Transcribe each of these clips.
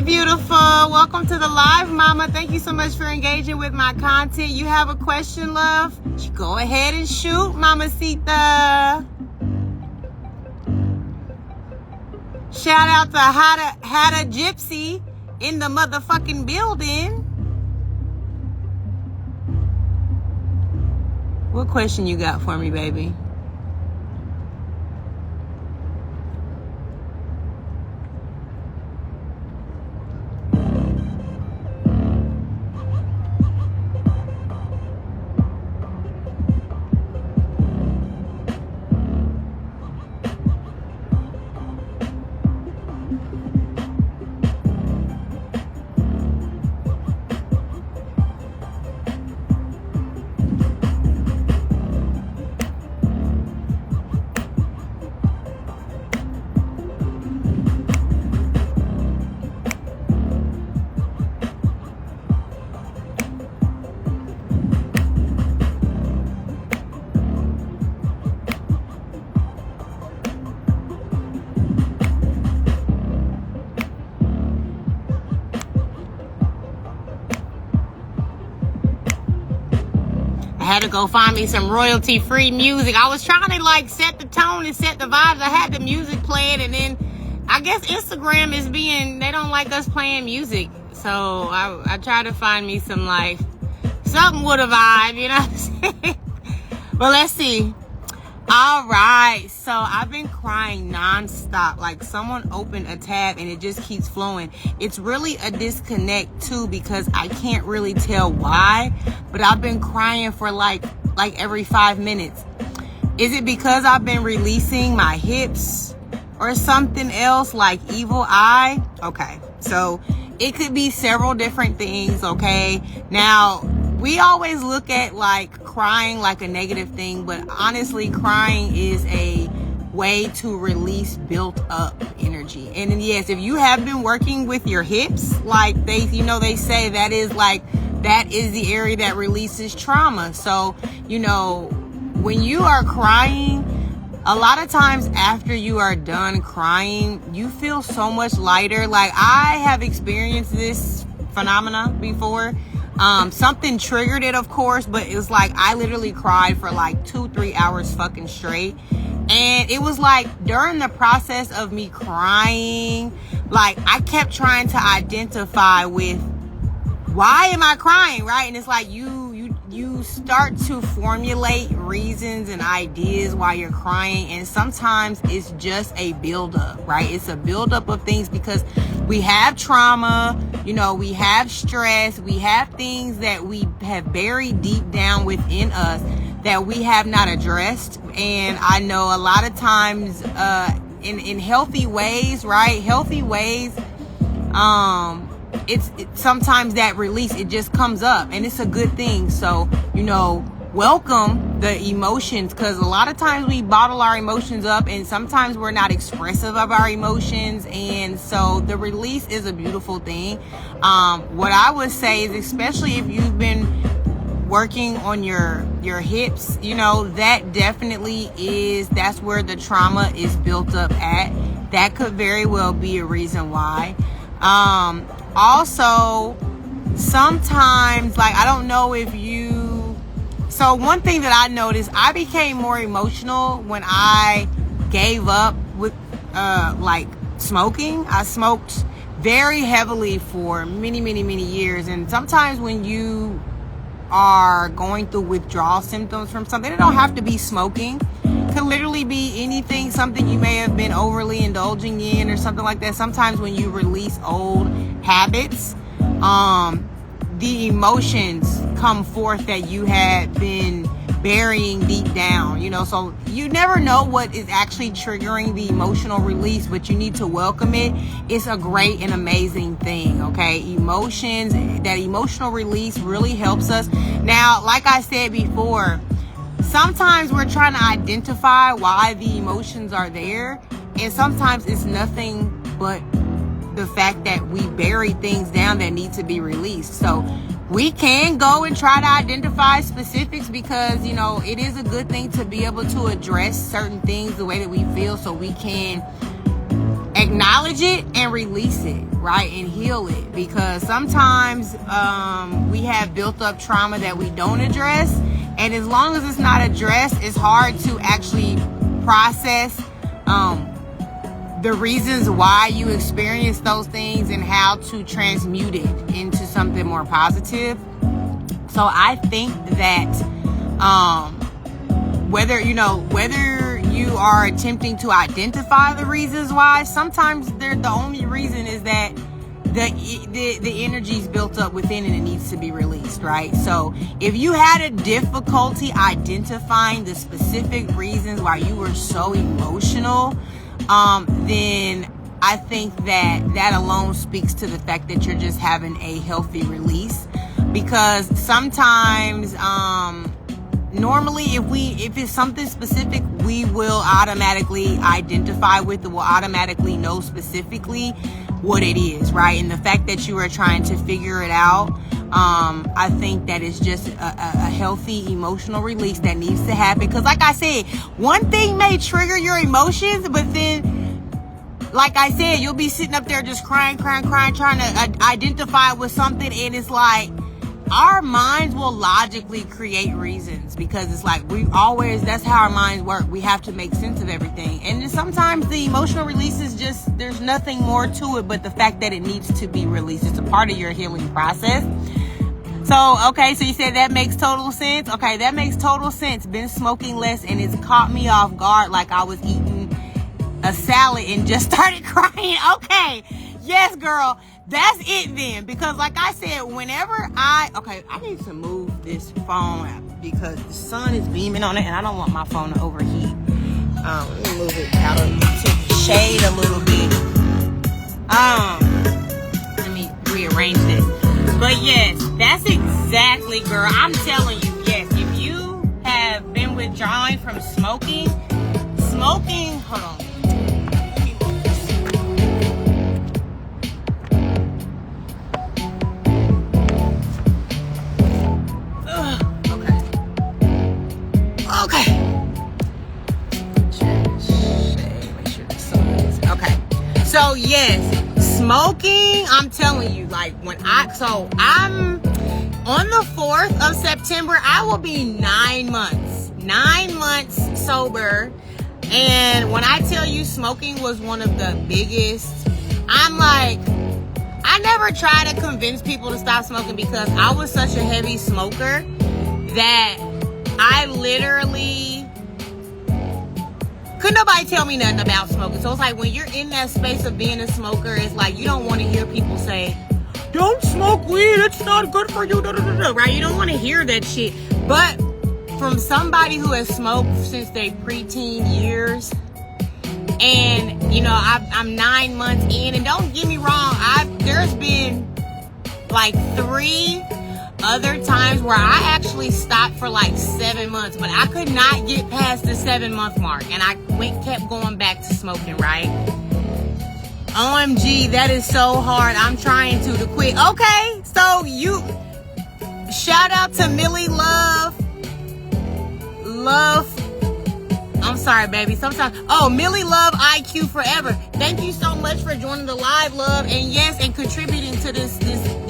beautiful. Welcome to the live, mama. Thank you so much for engaging with my content. You have a question, love? Go ahead and shoot, mamacita. Shout out to Hada Gypsy in the motherfucking building. What question you got for me, baby? I had to go find me some royalty-free music. I was trying to like set the tone and set the vibes. I had the music playing, and then I guess Instagram is they don't like us playing music. So I tried to find me some like something with a vibe, you know what I'm saying? Well, let's see. All right, so I've been crying nonstop. Like someone opened a tab and it just keeps flowing. It's really a disconnect too, because I can't really tell why, but I've been crying for like every 5 minutes. Is it because I've been releasing my hips or something else like evil eye? Okay, so it could be several different things, okay? Now, we always look at like crying like a negative thing, but honestly, crying is a way to release built up energy. And then, yes, if you have been working with your hips, like they say that is the area that releases trauma. So, when you are crying, a lot of times after you are done crying, you feel so much lighter. Like I have experienced this phenomena before. Something triggered it, of course, but it was like I literally cried for like 2-3 hours fucking straight. And it was like during the process of me crying, like I kept trying to identify with why am I crying, right? And it's like you start to formulate reasons and ideas while you're crying, and sometimes it's just a buildup, right? It's a buildup of things because we have trauma, we have stress, we have things that we have buried deep down within us that we have not addressed. And I know a lot of times in healthy ways, right? Healthy ways, it's sometimes that release, it just comes up, and it's a good thing. So, welcome the emotions, because a lot of times we bottle our emotions up, and sometimes we're not expressive of our emotions, and so the release is a beautiful thing. What I would say is, especially if you've been working on your hips, that definitely that's where the trauma is built up at. That could very well be a reason why. Also, sometimes, like, I don't know if so one thing that I noticed, I became more emotional when I gave up with, like, smoking. I smoked very heavily for many, many, many years. And sometimes when you are going through withdrawal symptoms from something, it don't have to be smoking. It could literally be anything, something you may have been overly indulging in or something like that. Sometimes when you release old habits, the emotions come forth that you had been burying deep down, so you never know what is actually triggering the emotional release, but you need to welcome it. It's a great and amazing thing, okay? Emotions, that emotional release really helps us. Now, like I said before, sometimes we're trying to identify why the emotions are there, and sometimes it's nothing but the fact that we bury things down that need to be released. So we can go and try to identify specifics, because it is a good thing to be able to address certain things the way that we feel, so we can acknowledge it and release it, right? And heal it, because sometimes we have built up trauma that we don't address, and as long as it's not addressed, it's hard to actually process the reasons why you experience those things and how to transmute it into something more positive. So I think that whether you are attempting to identify the reasons why, sometimes the only reason is that the energy is built up within and it needs to be released, right? So if you had a difficulty identifying the specific reasons why you were so emotional, then I think that alone speaks to the fact that you're just having a healthy release. Because sometimes, normally if it's something specific, we will automatically identify with it, will automatically know specifically what it is, right? And the fact that you are trying to figure it out, I think that is just a healthy emotional release that needs to happen. Because like I said, one thing may trigger your emotions, but then, like I said, you'll be sitting up there just crying, trying to identify with something, and it's like, our minds will logically create reasons, because it's like that's how our minds work. We have to make sense of everything. And sometimes the emotional release is just, there's nothing more to it but the fact that it needs to be released. It's a part of your healing process. So, okay, so you said that makes total sense. Okay, that makes total sense. Been smoking less, and it's caught me off guard like I was eating a salad and just started crying. Okay, yes, girl. That's it then, because like I said, whenever I need to move this phone because the sun is beaming on it and I don't want my phone to overheat. Let me move it out to the shade a little bit. Let me rearrange this. But yes, that's exactly, girl. I'm telling you, yes, if you have been withdrawing from smoking, hold on. So yes, smoking, I'm telling you, like I'm on the 4th of September, I will be 9 months sober. And when I tell you smoking was one of the biggest, I never try to convince people to stop smoking, because I was such a heavy smoker that I literally couldn't nobody tell me nothing about smoking. So it's like, when you're in that space of being a smoker, it's like you don't want to hear people say, don't smoke weed, it's not good for you, right? You don't want to hear that shit. But from somebody who has smoked since they preteen years, and I'm 9 months in, and don't get me wrong, there's been like 3 other times where I actually stopped for like 7 months, but I could not get past the 7-month mark, and I kept going back to smoking, right? OMG, that is so hard. I'm trying to quit. Okay, so shout out to Millie Love. I'm sorry, baby. Millie Love IQ Forever. Thank you so much for joining the live, love, and yes, and contributing to this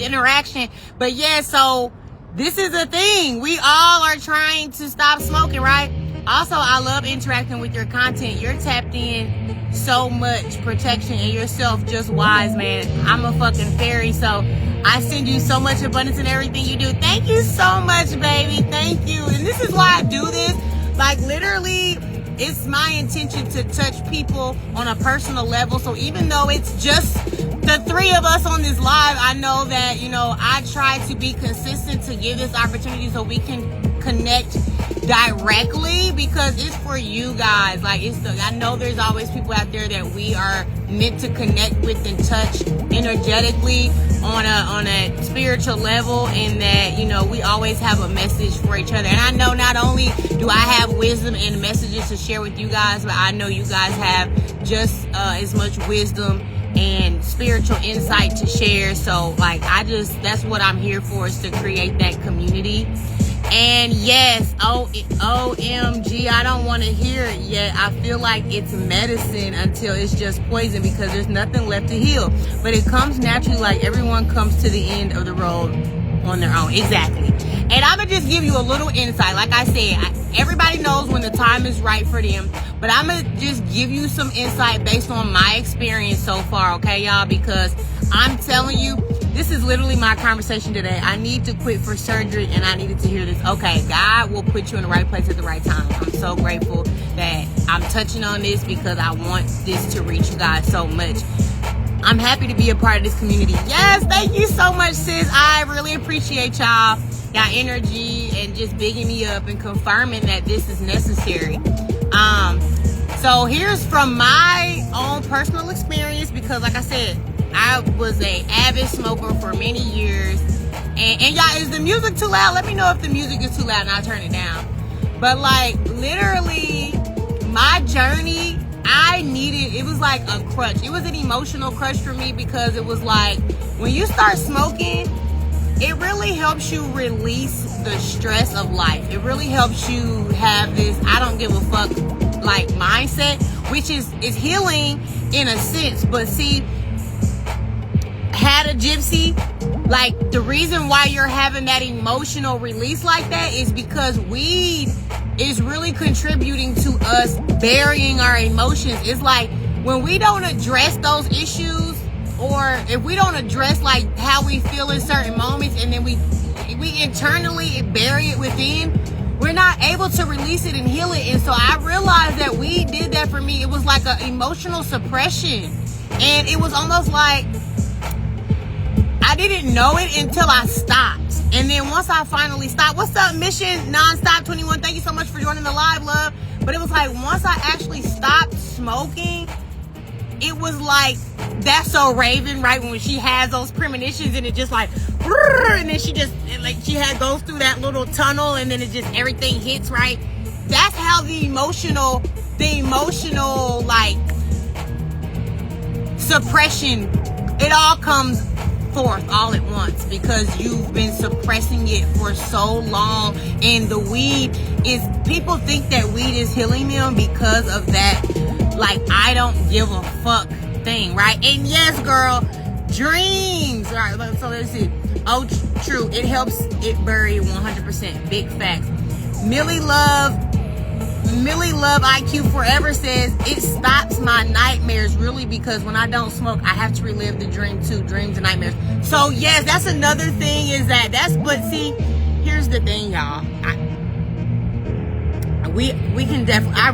interaction. But yeah, so this is a thing. We all are trying to stop smoking, right? Also, I love interacting with your content. You're tapped in so much protection in yourself, just wise, man. I'm a fucking fairy, so I send you so much abundance in everything you do. Thank you so much, baby. Thank you. And this is why I do this. Like, literally, it's my intention to touch people on a personal level. So even though it's just the 3 of us on this live, I know that, I try to be consistent to give this opportunity so we can connect directly, because it's for you guys. Like, I know there's always people out there that we are meant to connect with and touch energetically on a spiritual level, and that we always have a message for each other. And I know not only do I have wisdom and messages to share with you guys, but I know you guys have just as much wisdom and spiritual insight to share. So that's what I'm here for, is to create that community. And yes, OMG, I don't want to hear it yet. I feel like it's medicine until it's just poison, because there's nothing left to heal. But it comes naturally, like everyone comes to the end of the road on their own. Exactly. And I'm going to just give you a little insight. Like I said, everybody knows when the time is right for them. But I'm going to just give you some insight based on my experience so far, okay, y'all? Because I'm telling you, this is literally my conversation today. I need to quit for surgery, and I needed to hear this. Okay, God will put you in the right place at the right time. I'm so grateful that I'm touching on this, because I want this to reach you guys so much. I'm happy to be a part of this community. Yes, thank you so much, sis. I really appreciate y'all energy and just bigging me up and confirming that this is necessary. So here's from my own personal experience, because like I said, I was an avid smoker for many years. And y'all, is the music too loud? Let me know if the music is too loud and I'll turn it down. But like literally my journey, it was like a crutch. It was an emotional crutch for me, because it was like when you start smoking, it really helps you release the stress of life. It really helps you have this I don't give a fuck like mindset, which is healing in a sense. But see, had a gypsy, like the reason why you're having that emotional release like that is because weed is really contributing to us burying our emotions. It's like when we don't address those issues, or if we don't address like how we feel in certain moments, and then we internally bury it within, we're not able to release it and heal it. And so I realized that weed did that for me. It was like an emotional suppression, and it was almost like I didn't know it until I stopped. And then once I finally stopped, what's up, Mission Nonstop 21? Thank you so much for joining the live, love. But it was like once I actually stopped smoking, it was like That's So Raven, right? When she has those premonitions and it just like, and then she goes through that little tunnel, and then it just everything hits, right? That's how the emotional like suppression, it all comes forth all at once, because you've been suppressing it for so long. And the weed is, people think that weed is healing them because of that like I don't give a fuck thing, right? And yes, girl, dreams. All right, so let's see. Oh, true, it helps it bury 100%. Big facts. Millie Love IQ Forever says, it stops my nightmares, really, because when I don't smoke, I have to relive the dream too, dreams and nightmares. So yes, that's another thing, is but see, here's the thing, y'all. I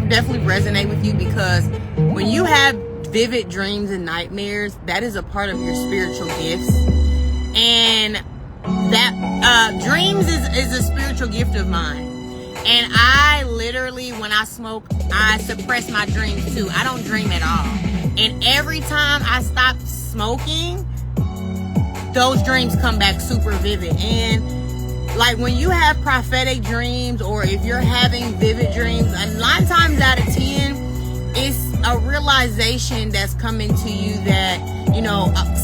definitely resonate with you, because when you have vivid dreams and nightmares, that is a part of your spiritual gifts. And that dreams is a spiritual gift of mine. And I literally, when I smoke, I suppress my dreams too. I don't dream at all. And every time I stop smoking, those dreams come back super vivid. And like when you have prophetic dreams, or if you're having vivid dreams, 9 times out of 10, it's a realization that's coming to you that,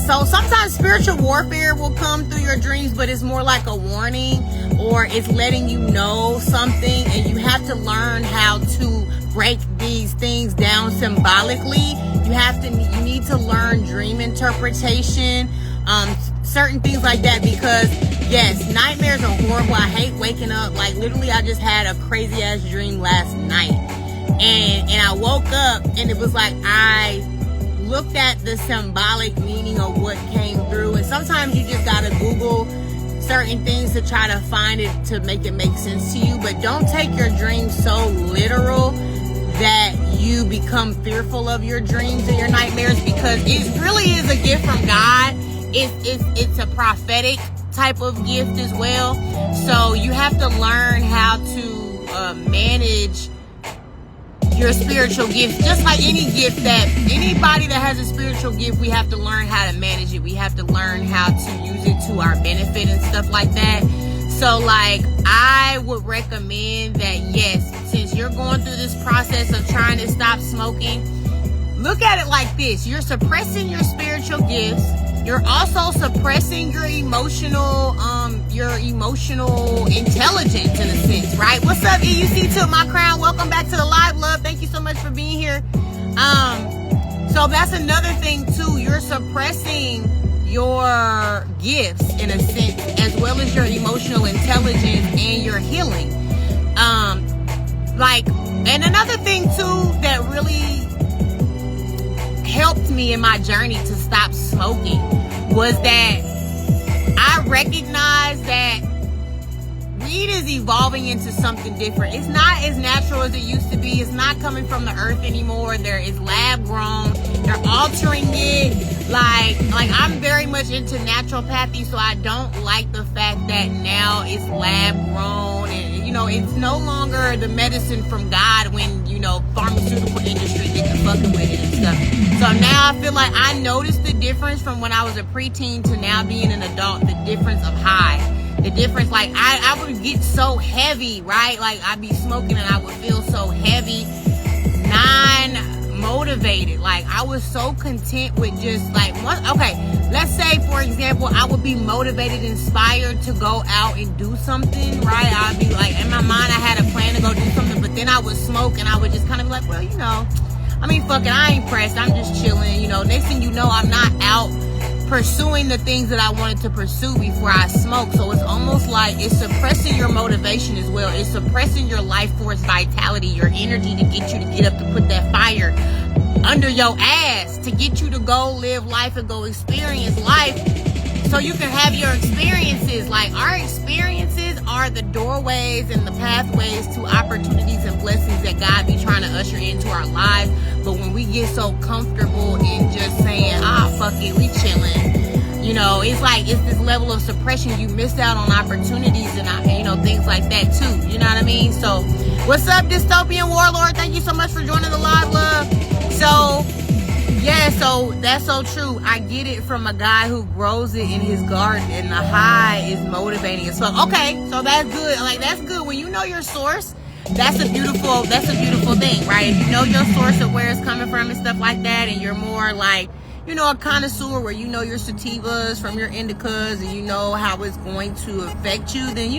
so sometimes spiritual warfare will come through your dreams, but it's more like a warning, or it's letting you know something, and you have to learn how to break these things down symbolically. You need to learn dream interpretation, certain things like that, because yes, nightmares are horrible. I hate waking up. Like literally, I just had a crazy ass dream last night, and I woke up, and it was like I looked at the symbolic meaning of what came through. And sometimes you just gotta Google certain things to try to find it, to make it make sense to you. But don't take your dreams so literal that you become fearful of your dreams and your nightmares, because it really is a gift from God. It's a prophetic type of gift as well. So you have to learn how to manage your spiritual gifts, just like any gift that anybody that has a spiritual gift, we have to learn how to manage it. We have to learn how to use it to our benefit and stuff like that. So like I would recommend that, yes, since you're going through this process of trying to stop smoking, look at it like this. You're suppressing your spiritual gifts, you're also suppressing your emotional intelligence in a sense, right? What's up, EUC to my crown? Welcome back to the live, love. Thank you so much for being here. So that's another thing too. You're suppressing your gifts in a sense, as well as your emotional intelligence and your healing. And another thing too that really helped me in my journey to stop smoking was that I recognized that weed is evolving into something different. It's not as natural as it used to be. It's not coming from the earth anymore. There is lab grown. They're altering it. Like I'm very much into naturopathy, so I don't like the fact that now it's lab grown and it's no longer the medicine from God when pharmaceutical industry get to fucking with it and stuff. So now I feel like I noticed the difference from when I was a preteen to now being an adult, the difference of high. The difference, like, I would get so heavy, right? Like, I'd be smoking and I would feel so heavy, non-motivated. Like, I was so content with just, like, let's say, for example, I would be motivated, inspired to go out and do something, right? I'd be like, in my mind, I had a plan to go do something, but then I would smoke and I would just kind of be like, well, fuck it, I ain't pressed. I'm just chilling, Next thing you know, I'm not out pursuing the things that I wanted to pursue before I smoke. So it's almost like it's suppressing your motivation as well. It's suppressing your life force vitality, your energy to get you to get up, to put that fire under your ass, to get you to go live life and go experience life so you can have your experiences. Like, our experiences are the doorways and the pathways to opportunities and blessings that God be trying to usher into our lives. But when we get so comfortable in just saying, fuck it, we chilling, it's like, it's this level of suppression. You missed out on opportunities and things like that too. You know what I mean? So what's up, Dystopian Warlord? Thank you so much for joining the live, love. So yeah, so that's so true. I get it from a guy who grows it in his garden, and the high is motivating as fuck. Okay, so that's good. Like, that's good. When you know your source, that's a beautiful thing, right? If you know your source of where it's coming from and stuff like that, and you're more like, a connoisseur where you know your sativas from your indicas and you know how it's going to affect you, then,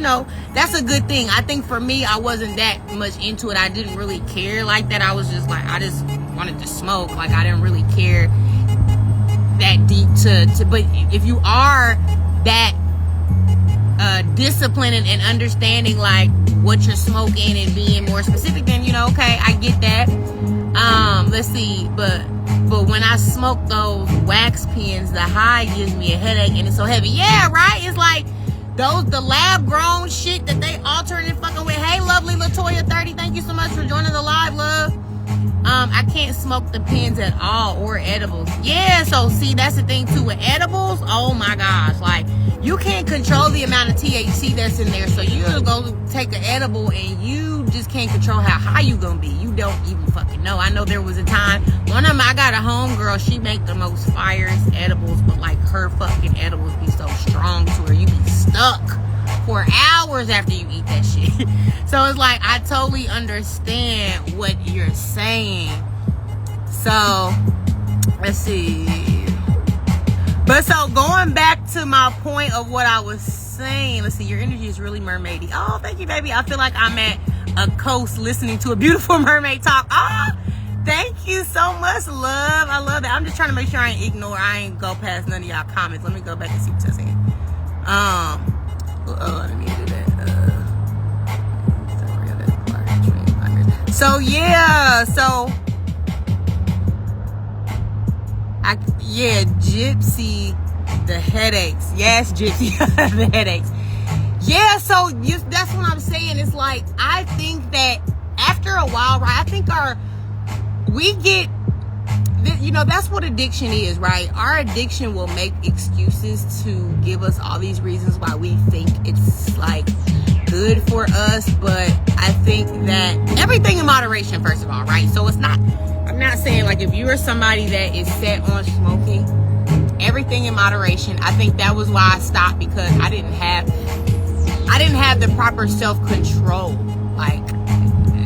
that's a good thing. I think for me, I wasn't that much into it. I didn't really care like that. I was just like, I just wanted to smoke. Like, I didn't really care that deep but if you are that disciplined and understanding like what you're smoking and being more specific, then okay, I get that. Let's see, but when I smoke those wax pens, the high gives me a headache and it's so heavy. Yeah, right? It's like the lab grown shit that they altering and fucking with. Hey, lovely Latoya 30, thank you so much for joining the live, love. I can't smoke the pens at all, or edibles. Yeah, so see, that's the thing too with edibles. Oh my gosh, like, you can't control the amount of THC that's in there. So you'll go take an edible and you just can't control how high you gonna be. You don't even fucking know. I know there was a time, one of them, I got a homegirl, she make the most fierce edibles, but like, her fucking edibles be so strong to where you be stuck for hours after you eat that shit. So it's like, I totally understand what you're saying. So let's see. But so going back to my point of what I was saying, let's see, your energy is really mermaidy. Oh, thank you, baby. I feel like I'm at a coast listening to a beautiful mermaid talk. Thank you so much, love. I love that. I'm just trying to make sure I ain't go past none of y'all comments. Let me go back and see what you're saying. I didn't mean to do that. So yeah, Gypsy, the headaches. Yes, Gypsy, the headaches. Yeah, so that's what I'm saying. It's like, I think that after a while, right, I think that's what addiction is, right? Our addiction will make excuses to give us all these reasons why we think it's like good for us. But I think that everything in moderation, first of all, right? So I'm not saying like, if you're somebody that is set on smoking, everything in moderation. I think that was why I stopped, because I didn't have the proper self-control. Like,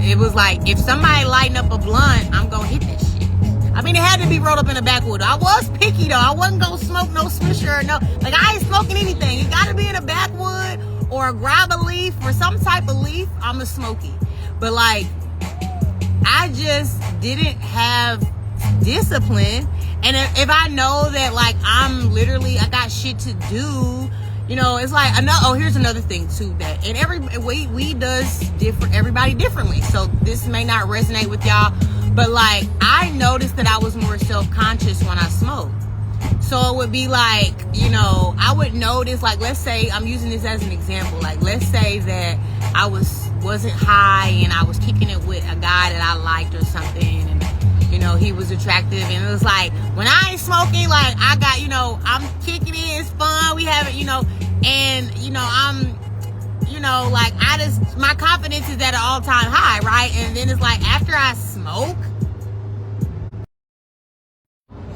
it was like, if somebody lighten up a blunt, I'm gonna hit that shit. I mean, it had to be rolled up in a backwood. I was picky though. I wasn't gonna smoke no Swisher or no, like I ain't smoking anything. It gotta be in a backwood or grab a leaf or some type of leaf. I'ma smoke it. But like, I just didn't have discipline. And if I know that like I got shit to do, you know, it's like here's another thing too, that and we does everybody differently. So this may not resonate with y'all, but like I noticed that I was more self-conscious when I smoked. So it would be like, you know, I would notice, like, let's say, I'm using this as an example, like, let's say that I wasn't high and I was kicking it with a guy that I liked or something, and, you know, he was attractive, and it was like, when I ain't smoking, like, I got, you know, I'm kicking it, it's fun, we have it, you know, and, you know, I'm, you know, like, my confidence is at an all-time high, right? And then it's like, after I smoke,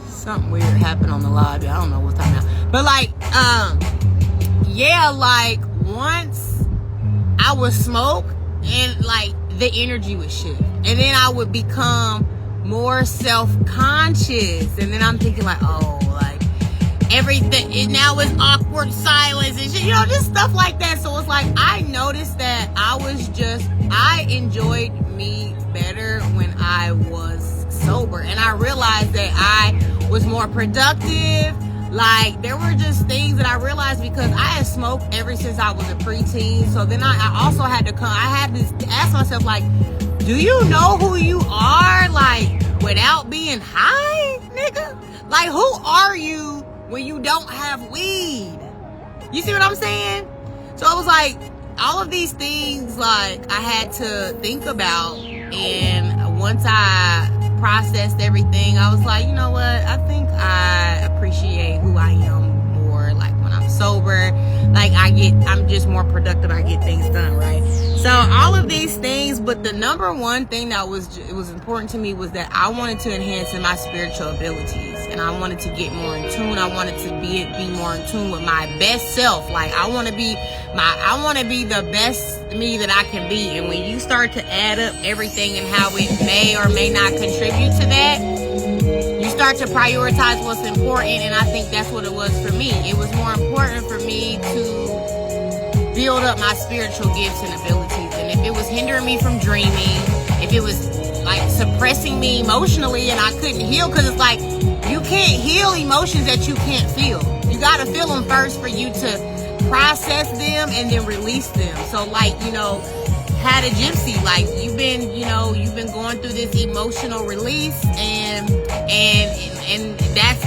something weird happened on the lobby. I don't know what's happening now. But like, yeah, like once I would smoke and like the energy would shift. And then I would become more self-conscious. And then I'm thinking like, oh, like everything, now it's awkward silence and shit, you know, just stuff like that. So it's like, I noticed that I enjoyed me better when I was sober. And I realized that I was more productive. Like, there were just things that I realized because I had smoked ever since I was a preteen. So then I also had to ask myself, like, do you know who you are, like, without being high, nigga? Like, who are you when you don't have weed? You see what I'm saying? So I was like, all of these things, like, I had to think about. And once I processed everything, I was like, you know what, I think I appreciate who I am more, like when I'm sober. Like I'm just more productive, I get things done, right? So all of these things, but the number one thing that was important to me was that I wanted to enhance in my spiritual abilities, and I wanted to get more in tune. I wanted to be more in tune with my best self. Like I want to be the best me that I can be. And when you start to add up everything and how it may or may not contribute to that, you start to prioritize what's important. And I think that's what it was for me. It was more important for me to build up my spiritual gifts and abilities. And if it was hindering me from dreaming, if it was like suppressing me emotionally and I couldn't heal, because it's like, you can't heal emotions that you can't feel. You got to feel them first for you to process them and then release them. So like, you know, had a gypsy, like you've been going through this emotional release, and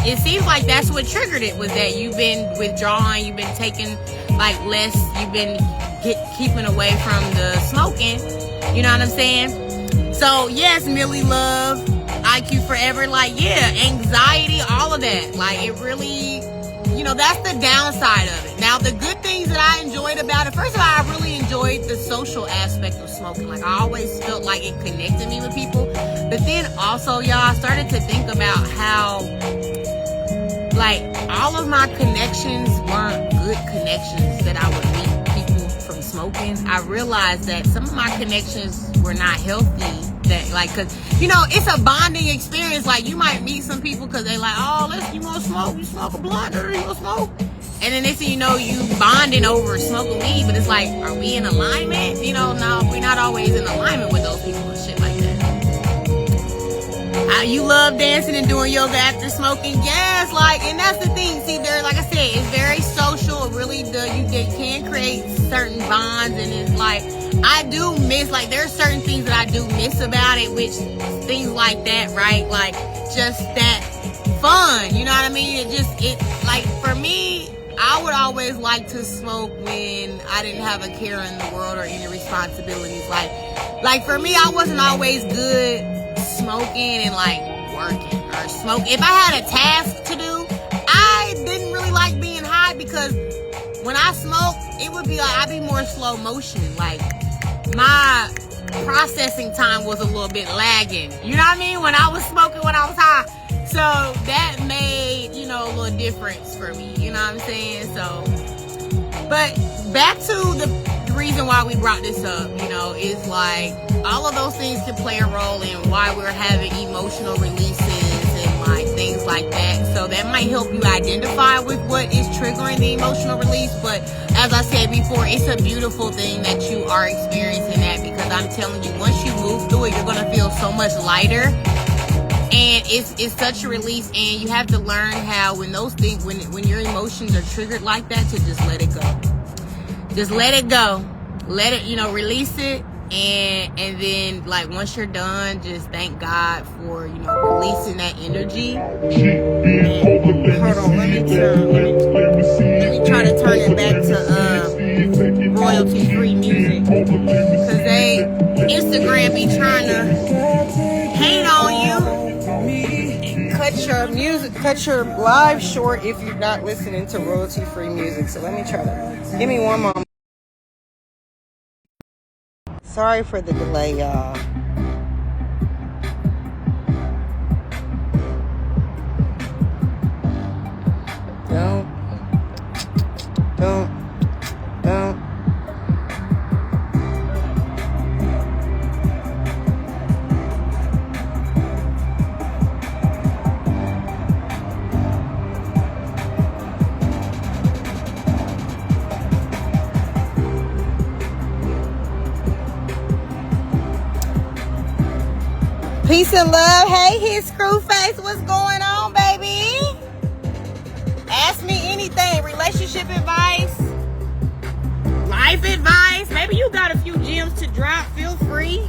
it seems like that's what triggered it, was that you've been withdrawing, you've been taking like less, you've been keeping away from the smoking, you know what I'm saying? So yes, Millie Love, IQ Forever, like yeah, anxiety, all of that, like it really, you know, that's the downside of it. Now, the good things that I enjoyed about it, first of all, I really enjoyed the social aspect of smoking. Like, I always felt like it connected me with people. But then also, y'all, I started to think about how, like, all of my connections weren't good connections that I would meet people from smoking. I realized that some of my connections were not healthy. That, like, cause you know, it's a bonding experience. Like, you might meet some people because they like, oh, you want to smoke? You smoke a blunt, or you want to smoke? And then next thing you know, you bonding over smoking weed. But it's like, are we in alignment? You know, no, we're not always in alignment with those people and shit like that. You love dancing and doing yoga after smoking? Yes, like, and that's the thing. See, there, like I said, it's very social. It really does. You can create certain bonds, and it's like, I do miss, like, there's certain things that I do miss about it, which things like that, right? Like, just that fun, you know what I mean? Like, for me, I would always like to smoke when I didn't have a care in the world or any responsibilities. Like for me, I wasn't always good smoking and like working or smoking. If I had a task to do, I didn't really like being high, because when I smoked, it would be like, I'd be more slow motion. Like, my processing time was a little bit lagging. You know what I mean? When I was smoking, when I was high. So that made, you know, a little difference for me. You know what I'm saying? So, but back to the reason why we brought this up, you know, is like all of those things can play a role in why we're having emotional releases like things like that. So that might help you identify with what is triggering the emotional release. But as I said before, it's a beautiful thing that you are experiencing that, because I'm telling you, once you move through it, you're going to feel so much lighter. And it's such a release, and you have to learn how, when those things, when your emotions are triggered like that, to just let it go. Just let it go. Let it, release it. And then, like, once you're done, just thank God for, releasing that energy. And, hold on, let me try to turn it back to royalty-free music. Because Instagram be trying to hate on you. Cut your live short if you're not listening to royalty-free music. So let me try to, give me one moment. Sorry for the delay, y'all. Don't. Peace and love. Hey, his screw face. What's going on, baby? Ask me anything. Relationship advice, life advice. Maybe you got a few gems to drop. Feel free.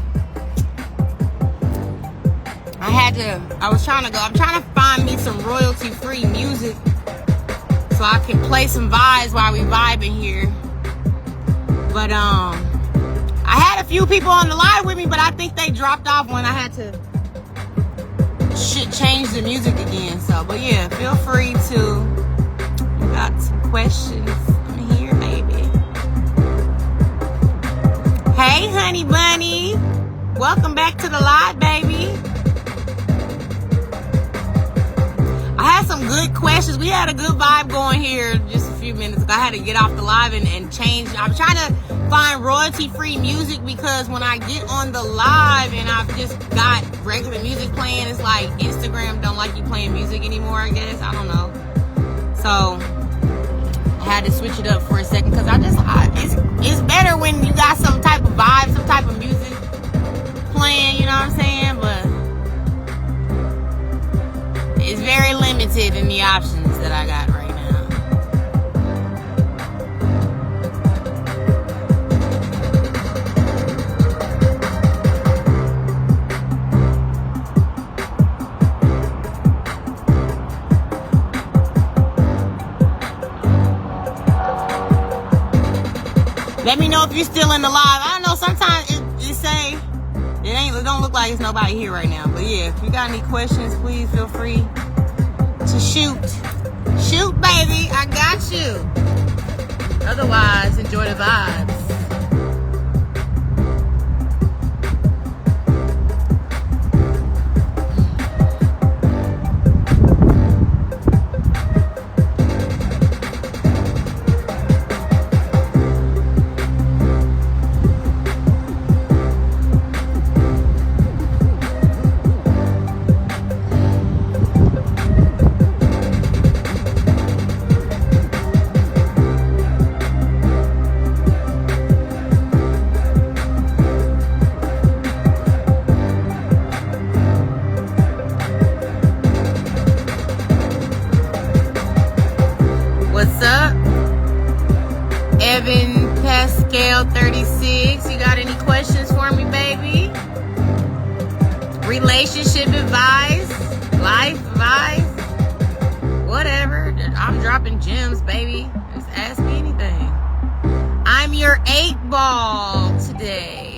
I'm trying to find me some royalty-free music so I can play some vibes while we vibing here. But I had a few people on the live with me, but I think they dropped off when I had to change the music again. So, but yeah, feel free to. You got some questions? I'm here, baby. Hey, honey bunny, welcome back to the live, baby. I had some good questions. We had a good vibe going here just a few minutes ago. I had to get off the live and change. I'm trying to find royalty-free music, because when I get on the live and I've just got regular music playing, it's like Instagram don't like you playing music anymore, I guess. I don't know. So I had to switch it up for a second, because it's better when you got some type of vibe, some type of music playing, you know what I'm saying? But it's very limited in the options that I got right now. Let me know if you're still in the live. I know sometimes it don't look like it's nobody here right now. But yeah, if you got any questions, please feel free to shoot. Shoot, baby. I got you. Otherwise, enjoy the vibes. What's up? Evan Pascal 36. You got any questions for me, baby? Relationship advice? Life advice? Whatever. I'm dropping gems, baby. Just ask me anything. I'm your 8 ball today.